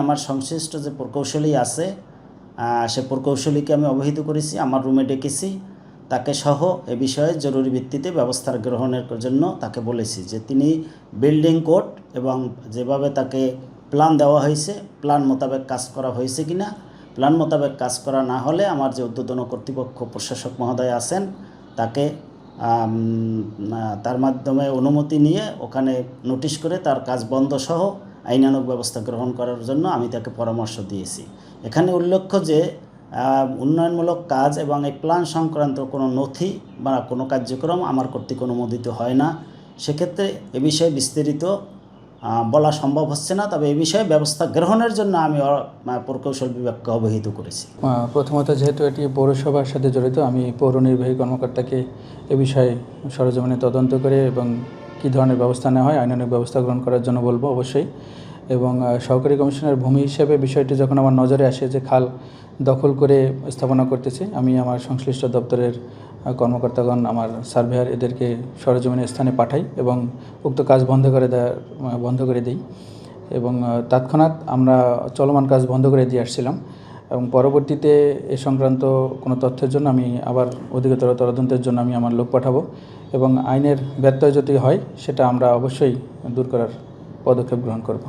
আমার সংশ্লিষ্ট যে প্রকৌশলী আছে সে প্রকৌশলীকে আমি অবহিত করেছি, আমার রুমে ডেকেছি, তাকে সহ এ বিষয়ে জরুরি ভিত্তিতে ব্যবস্থা গ্রহণের জন্য তাকে বলেছি যে তিনি বিল্ডিং কোড এবং যেভাবে তাকে প্ল্যান দেওয়া হয়েছে প্ল্যান মোতাবেক কাজ করা হয়েছে কিনা, প্ল্যান মোতাবেক কাজ করা না হলে আমার যে ঊর্ধ্বতন কর্তৃপক্ষ প্রশাসক মহোদয় আছেন তাকে তার মাধ্যমে অনুমতি নিয়ে ওখানে নোটিশ করে তার কাজ বন্ধ সহ আইনানুগ ব্যবস্থা গ্রহণ করার জন্য আমি তাকে পরামর্শ দিয়েছি। এখানে উল্লেখ্য যে উন্নয়নমূলক কাজ এবং এই প্ল্যান সংক্রান্ত কোনো নথি বা কোনো কার্যক্রম আমার কর্তৃক অনুমোদিত হয় না। সেক্ষেত্রে এ বিষয়ে বিস্তারিত বলা সম্ভব হচ্ছে না, তবে এই বিষয়ে ব্যবস্থা গ্রহণের জন্য আমি প্রকৌশল বিভাগকে অবহিত করেছি। প্রথমত যেহেতু এটি পৌরসভার সাথে জড়িত, আমি পৌর নির্বাহী কর্মকর্তাকে এ বিষয়ে সরেজমিনে তদন্ত করে এবং কী ধরনের ব্যবস্থা নেওয়া হয় আইনানুগ ব্যবস্থা গ্রহণ করার জন্য বলবো অবশ্যই। এবং সহকারী কমিশনার ভূমি হিসেবে বিষয়টি যখন আমার নজরে আসে যে খাল দখল করে স্থাপনা করতেছে, আমি আমার সংশ্লিষ্ট দপ্তরের কর্মকর্তাগণ, আমার সার্ভেয়ার এদেরকে সরেজমিনের স্থানে পাঠাই এবং উক্ত কাজ বন্ধ করে দিই এবং তৎক্ষণাৎ আমরা চলমান কাজ বন্ধ করে দিয়ে আসছিলাম এবং পরবর্তীতে এ সংক্রান্ত কোনো তথ্যের জন্য আমি আবার অধিকতর তদন্তের জন্য আমি আমার লোক পাঠাবো এবং আইনের ব্যত্যয় যদি হয় সেটা আমরা অবশ্যই দূর করার পদক্ষেপ গ্রহণ করব।